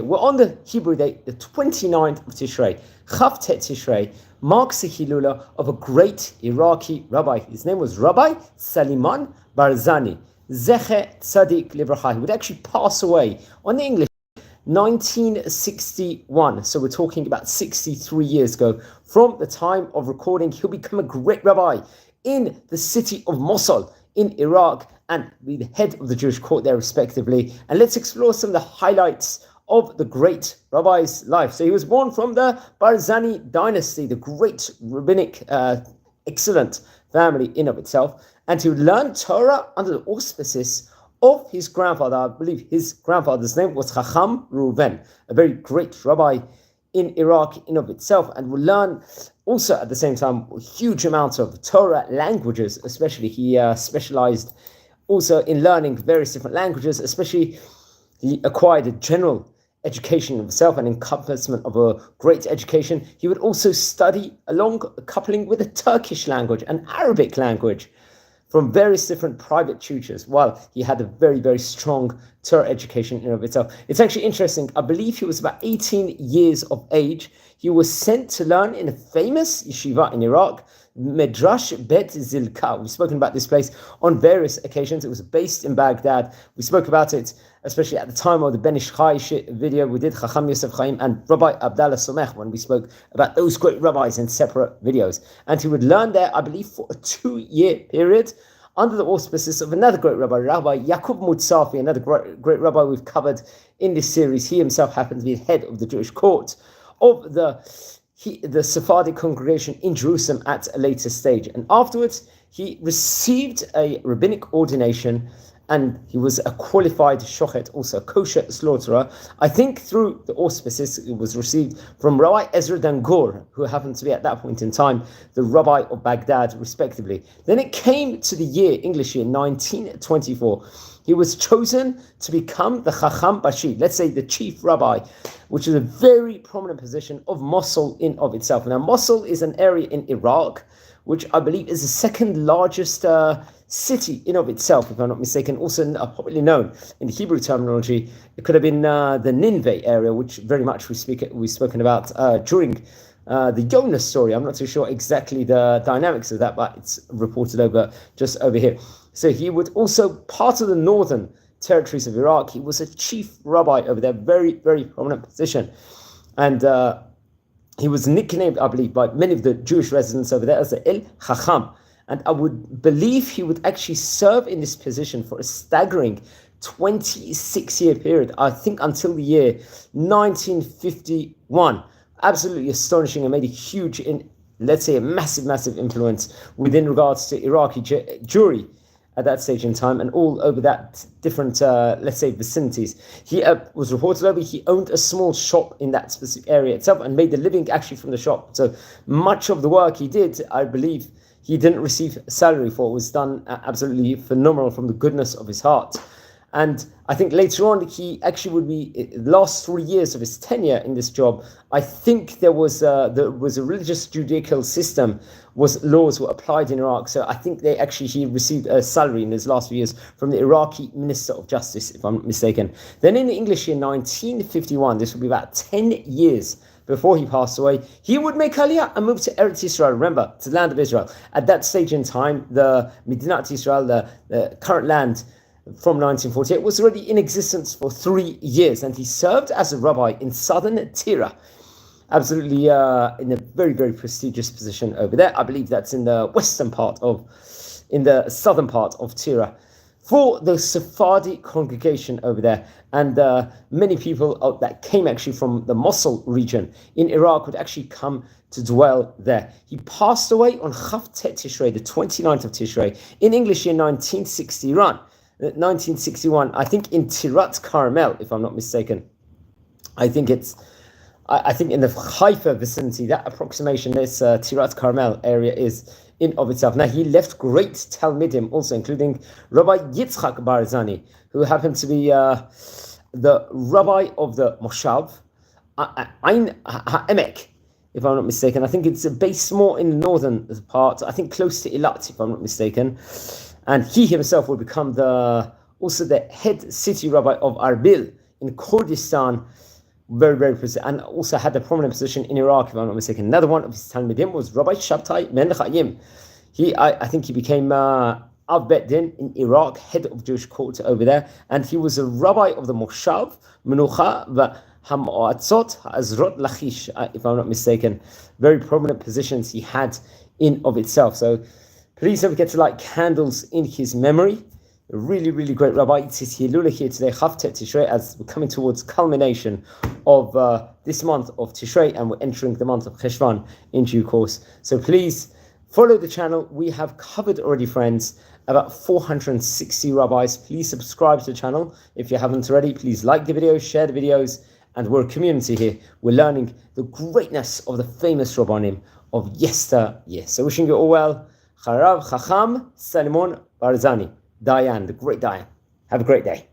we're on the Hebrew date, the 29th of Tishrei. Chav Tet Tishrei marks the Hilula of a great Iraqi rabbi. His name was Rabbi Saliman Barzani Z'tl. He would actually pass away on the English 1961. So we're talking about 63 years ago. From the time of recording, he'll become a great rabbi in the city of Mosול in Iraq and be the head of the Jewish court there respectively. And let's explore some of the highlights of the great rabbi's life. So he was born from the Barzani dynasty, the great rabbinic, excellent family in of itself. And he would learn Torah under the auspices of his grandfather. I believe his grandfather's name was Kacham Reuven, a very great rabbi in Iraq in of itself, and would learn also at the same time a huge amount of Torah languages. Especially he specialized also in learning various different languages. Especially he acquired a general education himself, an encompassment of a great education. He would also study along coupling with a Turkish language, an Arabic language, from various different private tutors, while he had a very, very strong Torah education in of itself. It's actually interesting. I believe he was about 18 years of age. He was sent to learn in a famous yeshiva in Iraq, Medrash Bet Zilka. We've spoken about this place on various occasions. It was based in Baghdad. We spoke about it, especially at the time of the Ben Ish Chai video. We did Chacham Yosef Chaim and Rabbi Abdallah Somech when we spoke about those great rabbis in separate videos. And he would learn there, I believe, for a 2-year period under the auspices of another great rabbi, Rabbi Yaakov Mutsafi, another great rabbi we've covered in this series. He himself happened to be the head of the Jewish court of the Sephardic congregation in Jerusalem at a later stage. And afterwards, he received a rabbinic ordination, and he was a qualified shochet, also a kosher slaughterer. I think through the auspices it was received from Rabbi Ezra Dangor, who happened to be at that point in time the rabbi of Baghdad, respectively. Then it came to the year, English year, 1924. He was chosen to become the Chacham Bashi, let's say the chief rabbi, which is a very prominent position of Mosול in of itself. Now, Mosól is an area in Iraq, which I believe is the second largest city in of itself, if I'm not mistaken. Also popularly known in the Hebrew terminology, it could have been the Nineveh area, which very much we've spoken about during the Jonah story. I'm not too sure exactly the dynamics of that, but it's reported just over here. So he would also part of the northern territories of Iraq. He was a chief rabbi over there, very, very prominent position. And he was nicknamed, I believe, by many of the Jewish residents over there as the El Chacham. And I would believe he would actually serve in this position for a staggering 26-year period, I think until the year 1951. Absolutely astonishing, and made a huge, let's say a massive influence within regards to Iraqi Jewry at that stage in time, and all over that different, let's say, vicinities. He was reported over, he owned a small shop in that specific area itself and made a living actually from the shop. So much of the work he did, I believe, he didn't receive a salary for. It was done absolutely phenomenal from the goodness of his heart. And I think later on, he actually would be, the last 3 years of his tenure in this job, I think there was a religious judicial system, laws were applied in Iraq. So I think he received a salary in his last few years from the Iraqi Minister of Justice, if I'm not mistaken. Then in the English year 1951, this would be about 10 years before he passed away, he would make Aliyah and move to Eretz Yisrael, remember, to the land of Israel. At that stage in time, the Medinat Yisrael, the current land from 1948, was already in existence for 3 years, and he served as a rabbi in southern Tira, absolutely in a very, very prestigious position over there. I believe that's in the southern part of Tira, for the Sephardi congregation over there. And many people that came actually from the Mosól region in Iraq would actually come to dwell there. He passed away on Chav Tet Tishrei, the 29th of Tishrei, in English year 1961, I think in Tirat Carmel, if I'm not mistaken. I think in the Haifa vicinity, that approximation, this Tirat Carmel area is in of itself. Now, he left great Talmidim also, including Rabbi Yitzchak Barzani, who happened to be the rabbi of the Moshav, Ein HaEmek, if I'm not mistaken. I think it's based more in the northern part, I think close to Eilat, if I'm not mistaken. And he himself would become also the head city rabbi of Arbil in Kurdistan, very, very, and also had a prominent position in Iraq, if I'm not mistaken. Another one of his Talmidim was Rabbi Shabtai Ben Chaim. I think he became Av Bet Din in Iraq, head of Jewish court over there, and he was a rabbi of the Moshav, Menucha, Ha'atzot, Ha'azrot Lachish, if I'm not mistaken. Very prominent positions he had in of itself. So please don't forget to light candles in his memory. A really, really great rabbi. It's his Hilula here today, Chavtet Tishrei, as we're coming towards culmination of this month of Tishrei, and we're entering the month of Cheshvan in due course. So please follow the channel. We have covered already, friends, about 460 rabbis. Please subscribe to the channel if you haven't already. Please like the videos, share the videos, and we're a community here. We're learning the greatness of the famous rabbanim of yesteryear. So wishing you all well. Rabbi Saliman Barzani, Dayan, the great Dayan. Have a great day.